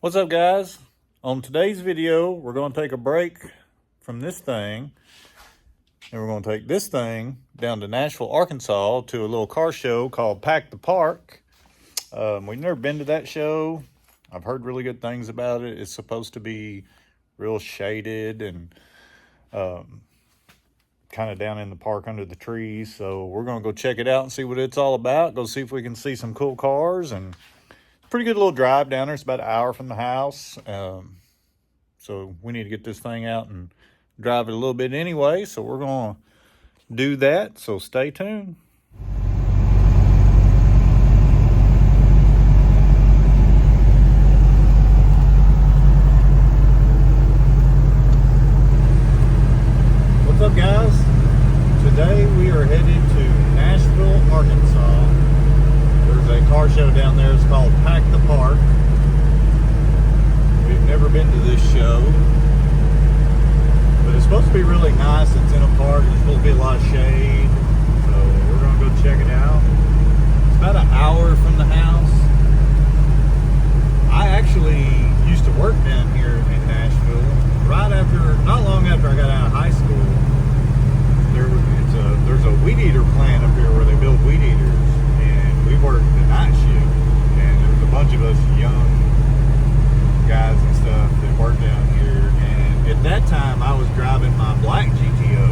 What's up, guys? On today's video, we're going to take a break from this thing, and we're going to take this thing down to Nashville, Arkansas to a little car show called Pack the Park. We've never been to that show. I've heard really good things about it. It's supposed to be real shaded and kind of down in the park under the trees. So we're going to go check it out and see what it's all about. Go see if we can see some cool cars. And pretty good little drive down there. It's about an hour from the house. So we need to get this thing out and drive it a little bit anyway. So we're going to do that. So stay tuned. What's up, guys? Today we are headed to Nashville, Arkansas. There's a car show down there. It's called Pack the Park. We've never been to this show, but it's supposed to be really nice. It's in a park. There's supposed to be a lot of shade, so we're gonna go check it out. It's about an hour from the house. I actually used to work down here in Nashville. Not long after I got out of high school, there's a weed eater plant up here where they build weed eaters. We worked the night shift, and there was a bunch of us young guys and stuff that worked down here. And at that time, I was driving my black GTO.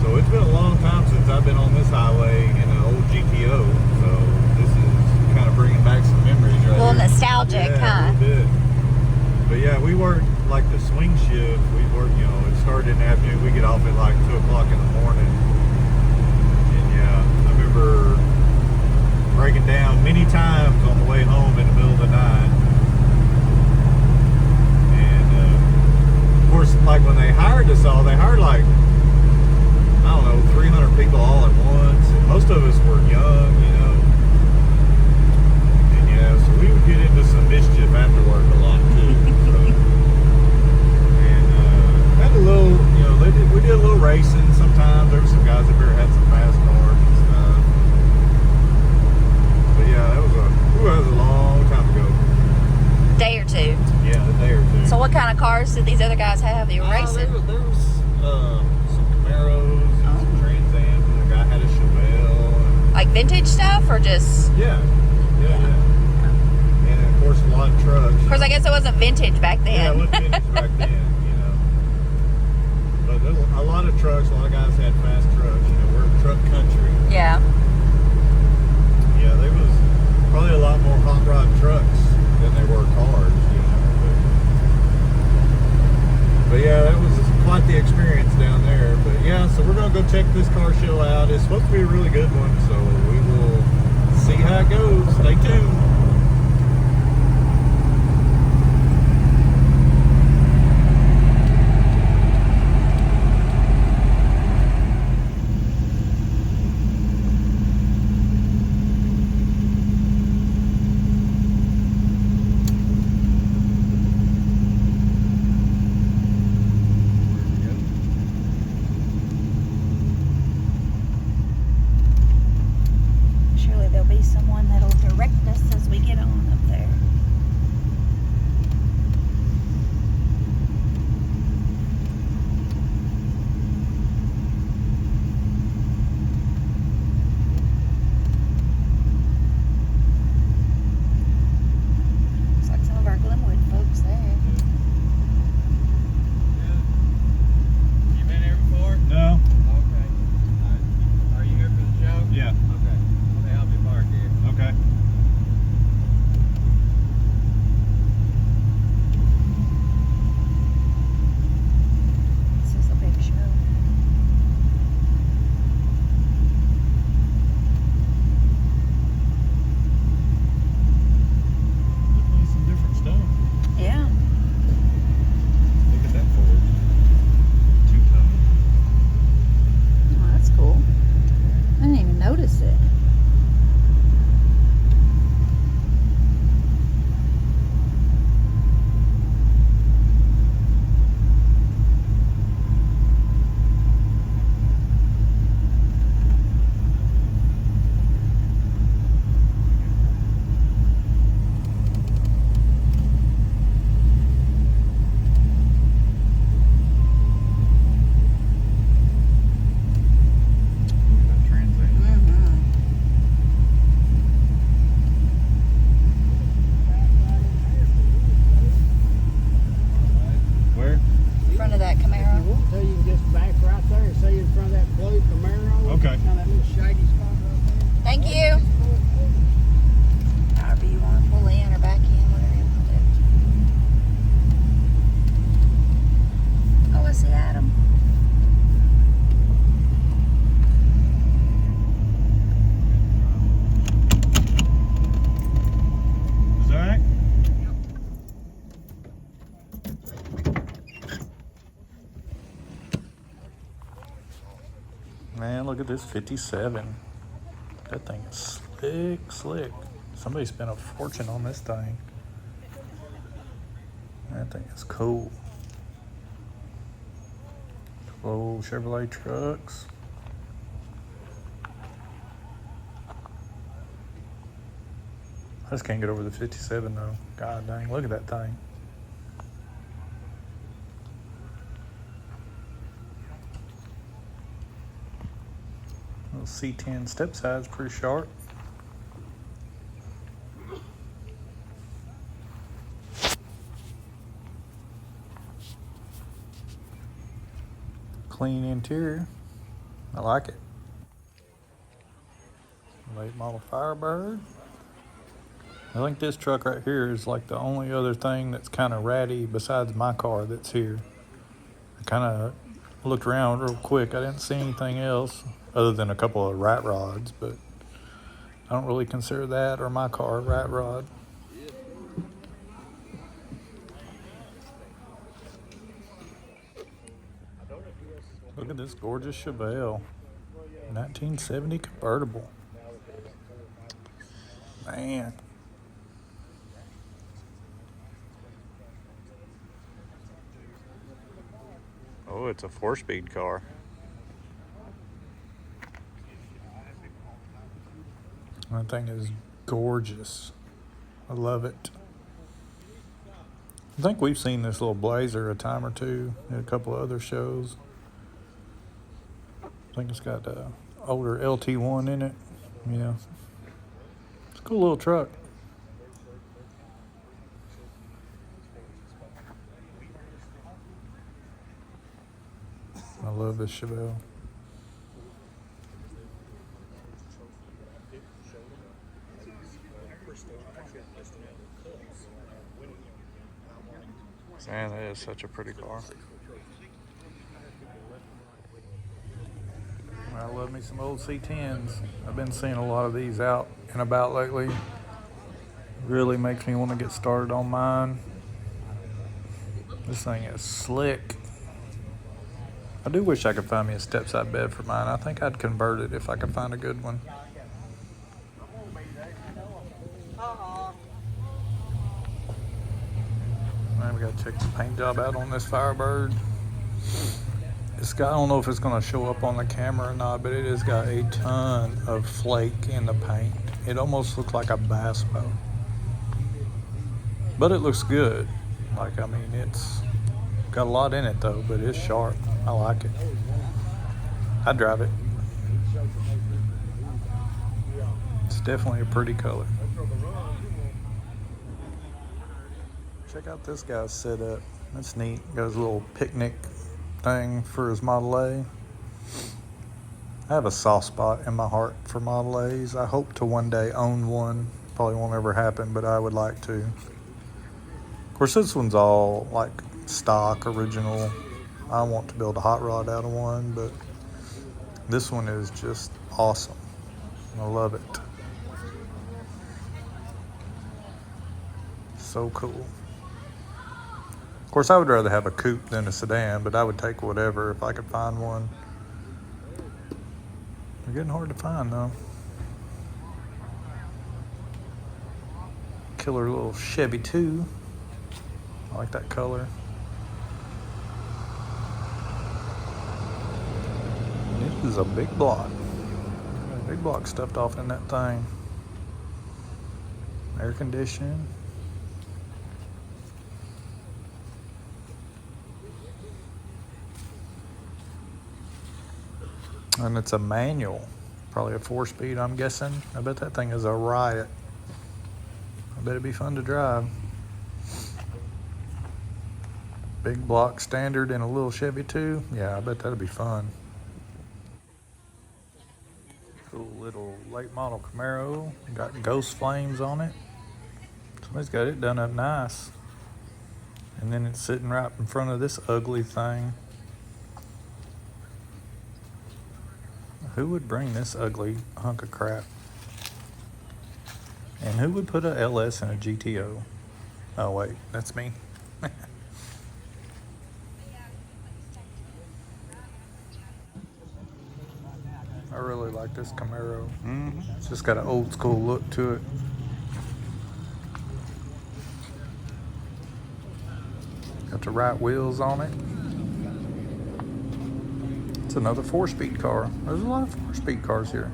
So it's been a long time since I've been on this highway in an old GTO. So this is kind of bringing back some memories right A little here. nostalgic, Yeah, huh? a little bit. But yeah, we worked like the swing shift. We worked, it started in the afternoon. We get off at like 2 o'clock in the morning. And yeah, I remember breaking down many times on the way home in the middle of the night. And of course, like when they hired us all, they hired like, I don't know, 300 people all at once. And most of us were young, And yeah, so we would get into some mischief after work a lot too. So, and had a little, we did a little racing sometimes. There were some guys up here that had some fast cars and stuff. But yeah, that was a long time ago. Day or two. Yeah, a day or two. So what kind of cars did these other guys have that you were racing? There was some Camaros and some Trans Ams, and the guy had a Chevelle. Like vintage stuff or just... Yeah. And of course a lot of trucks. Of course, I guess it wasn't vintage back then. Yeah, it wasn't vintage back then, But there were a lot of trucks, a lot of guys had fast trucks. We're truck country. Yeah. Yeah, there was probably a lot more hot rod trucks than there were cars, But yeah, that was quite the experience down there. But yeah, so we're gonna go check this car show out. It's supposed to be a really good one, so we will see how it goes. Stay tuned. Man, look at this 57. That thing is slick. Somebody spent a fortune on this thing. That thing is cool. Old Chevrolet trucks. I just can't get over the 57 though. God dang, look at that thing. Little C10 step side's pretty sharp. Clean interior. I like it. Late model Firebird. I think this truck right here is like the only other thing that's kind of ratty besides my car that's here. I kind of looked around real quick. I didn't see anything else other than a couple of rat rods, but I don't really consider that or my car a rat rod. Look at this gorgeous Chevelle. 1970 convertible. Man. Oh, it's a 4-speed car. That thing is gorgeous. I love it. I think we've seen this little Blazer a time or two at a couple of other shows. I think it's got an older LT1 in it. Yeah. It's a cool little truck. I love this Chevelle. Man, that is such a pretty car. I love me some old C10s. I've been seeing a lot of these out and about lately. Really makes me want to get started on mine. This thing is slick. I do wish I could find me a step-side bed for mine. I think I'd convert it if I could find a good one. Man, we gotta check the paint job out on this Firebird. It's got, I don't know if it's gonna show up on the camera or not, but it has got a ton of flake in the paint. It almost looks like a bass boat. But it looks good. Like, I mean, it's got a lot in it though, but it's sharp. I like it. I drive it. It's definitely a pretty color. Check out this guy's setup. That's neat. Got his little picnic thing for his Model A. I have a soft spot in my heart for Model A's. I hope to one day own one. Probably won't ever happen, but I would like to. Of course, this one's all like stock, original. I want to build a hot rod out of one, but this one is just awesome. I love it. So cool. Of course, I would rather have a coupe than a sedan, but I would take whatever if I could find one. They're getting hard to find, though. Killer little Chevy 2. I like that color. This is a big block. A big block stuffed off in that thing. Air conditioning. And it's a manual, probably a 4-speed, I'm guessing. I bet that thing is a riot. I bet it'd be fun to drive. Big block standard in a little Chevy 2. Yeah, I bet that'd be fun. Cool little late model Camaro. Got ghost flames on it. Somebody's got it done up nice. And then it's sitting right in front of this ugly thing. Who would bring this ugly hunk of crap? And who would put a LS in a GTO? Oh wait, that's me. I really like this Camaro. Mm-hmm. It's just got an old school look to it. Got the right wheels on it. It's another 4-speed car. There's a lot of 4-speed cars here.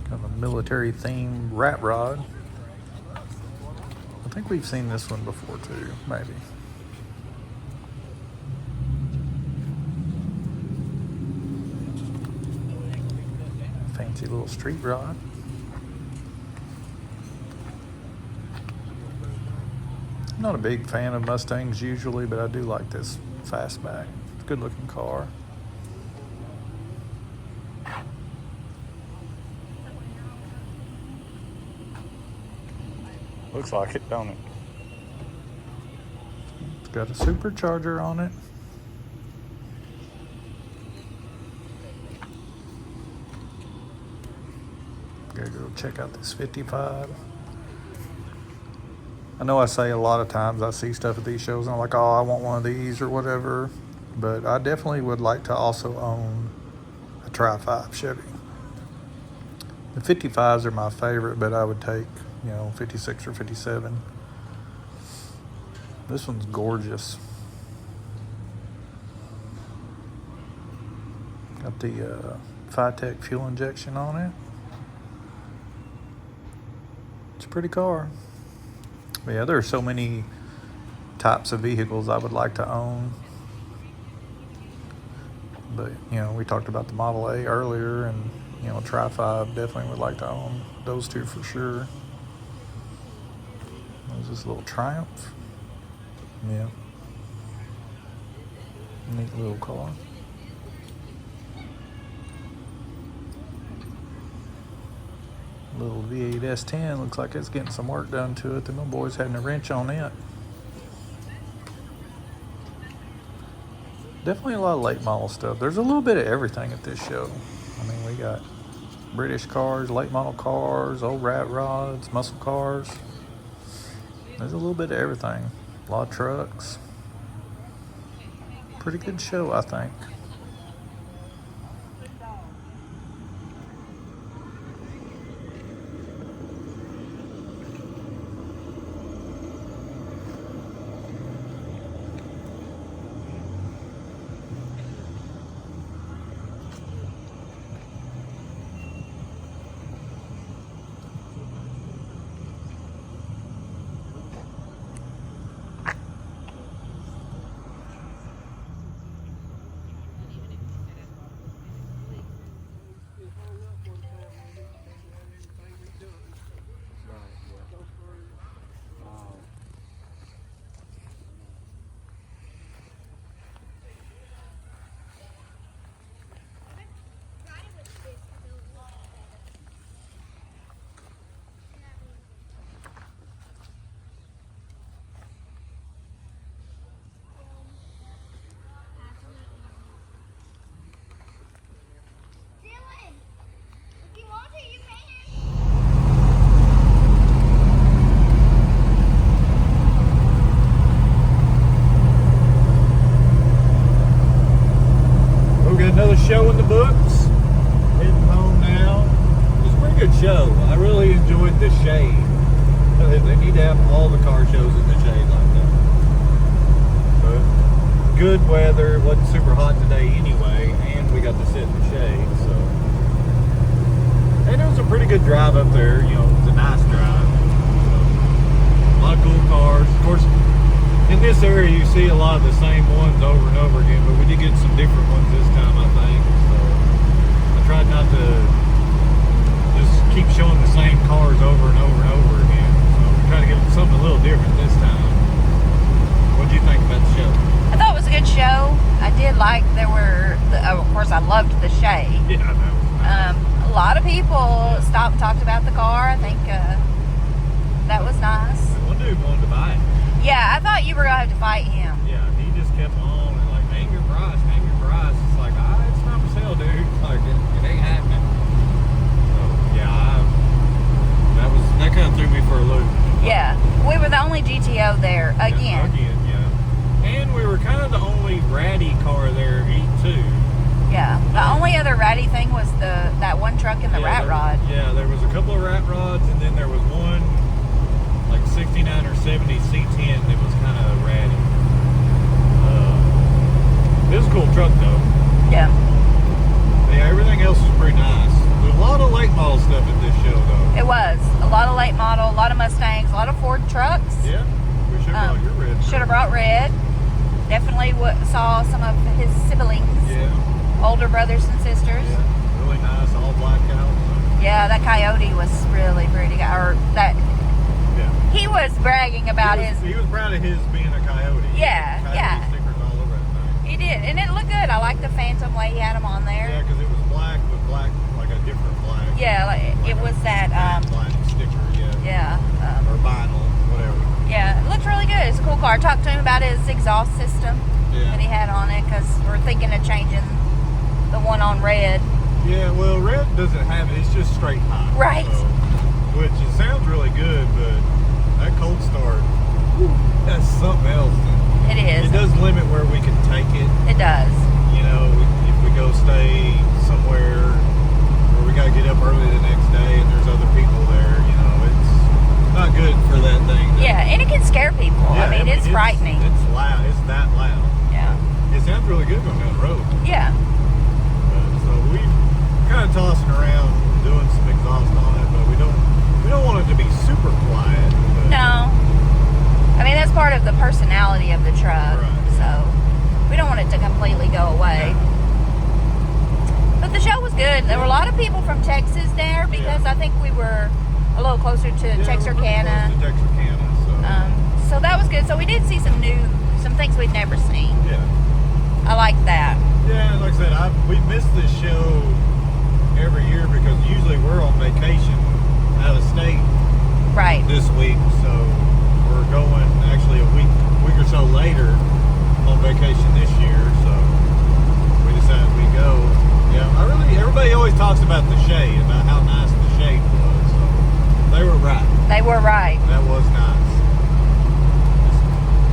Got a military themed rat rod. I think we've seen this one before too, maybe. Fancy little street rod. I'm not a big fan of Mustangs usually, but I do like this fastback. It's a good looking car. Looks like it, don't it? It's got a supercharger on it. Gotta go check out this 55. I know I say a lot of times I see stuff at these shows and I'm like, oh, I want one of these or whatever. But I definitely would like to also own a Tri-5 Chevy. The 55s are my favorite, but I would take, 56 or 57. This one's gorgeous. Got the Phytech fuel injection on it. It's a pretty car. But yeah, there are so many types of vehicles I would like to own. But, we talked about the Model A earlier, and, Tri-5 definitely would like to own those two for sure. There's this little Triumph. Yeah. Neat little car. Little V8 S10 looks like it's getting some work done to it. The little boy's having a wrench on it. Definitely a lot of late model stuff. There's a little bit of everything at this show. I mean, we got British cars, late model cars, old rat rods, muscle cars. There's a little bit of everything. A lot of trucks. Pretty good show, I think. Another show in the books. Heading home now. It was a pretty good show. I really enjoyed the shade. They need to have all the car shows in the shade like that. But good weather. It wasn't super hot today anyway, and we got to sit in the shade. So, and it was a pretty good drive up there. It was a nice drive. So, a lot of cool cars. Of course, in this area, you see a lot of the same ones over and over again, but we did get some different ones this time, I think. So I tried not to just keep showing the same cars over and over and over again. So we tried to get something a little different this time. What did you think about the show? I thought it was a good show. I did like of course, I loved the shade. Yeah, that was nice. A lot of people stopped and talked about the car. I think that was nice. One dude wanted to buy it. Yeah, I thought you were going to have to fight him. Yeah, he just kept on and like, name your price. It's like, it's not for sale, dude. Like, it ain't happening. So, yeah, that kind of threw me for a loop. Yeah, we were the only GTO there again. Yeah. And we were kind of the only Ratty car there too. Yeah. The only other ratty thing was that one truck in the rat rod. Yeah, there was a couple of rat rods, and then there was one like 69 or 70 C10 that was kind of ratty. It was a cool truck though. Yeah. Yeah, everything else was pretty nice. There's a lot of late model stuff at this show though. It was a lot of late model, a lot of Mustangs, a lot of Ford trucks. Yeah, we should have brought your red. Should have brought red. Definitely saw some of his siblings, Yeah. older brothers and sisters. Yeah, really nice, all black out. Yeah, that Coyote was really pretty. Or that Yeah. he was bragging about He was proud of his being a Coyote. Yeah, Coyote yeah. stickers all over that thing. He did, and it looked good. I like the Phantom way he had them on there. Yeah, because it was black with black, like a different black. Yeah, like it was that. Black sticker, yeah. Yeah. Or vinyl, whatever. Yeah, it looked really good. It's a cool car. I talked to him about his exhaust system Yeah. that he had on it because we're thinking of changing the one on red. Yeah, well, red doesn't have it. It's just straight high. Right. So, which it sounds really good, but that cold start, that's something else. It is. It does limit where we can take it. It does. You know, if we go stay somewhere where we got to get up early the next day and there's other people there, you know, it's not good for that thing. Yeah, and it can scare people. Yeah, I mean, it's frightening. It's loud. It's that loud. Yeah. It sounds really good going down the road. Yeah. So we've kind of tossing around doing some exhaust on it, but we don't want it to be super quiet. But No. I mean, that's part of the personality of the truck. Right. So we don't want it to completely go away. But the show was good. There were a lot of people from Texas there because I think we were a little closer to Texarkana. We're close to Texarkana, so. So that was good. So we did see some things we'd never seen. Yeah. I like that. Yeah, like I said, we missed this show every year because usually we're on vacation out of state Right. this week, so we're going actually a week or so later on vacation this year, so we decided we go. Yeah, everybody always talks about the shade, about how nice the shade was, so they were right. They were right. That was nice.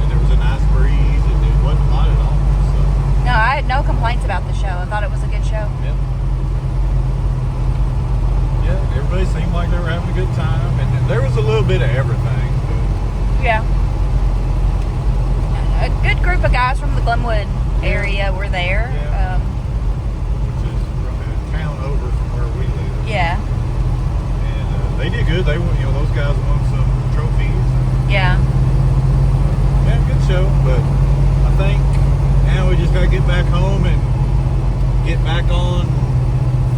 And there was a nice breeze, and it wasn't hot at all, so. No, I had no complaints about the show. I thought it was a good show. Yeah. Yeah, everybody seemed like they were having a good time, and there was a little bit of everything. Yeah. A good group of guys from the Glenwood area were there. Yeah. Which is from a town over from where we live. Yeah. And they did good. They won, those guys won some trophies. Yeah. Yeah, good show. But I think now we just got to get back home and get back on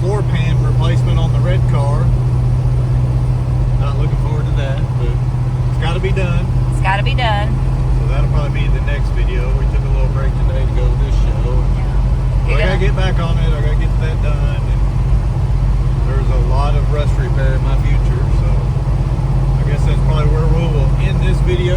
floor pan replacement on the red car. Not looking forward to that, but it's got to be done. It's got to be done. So that'll probably be the next video. We took a little break today to go to this show. Yeah. But I gotta get back on it. I gotta get that done. And there's a lot of rust repair in my future, so I guess that's probably where we will end this video.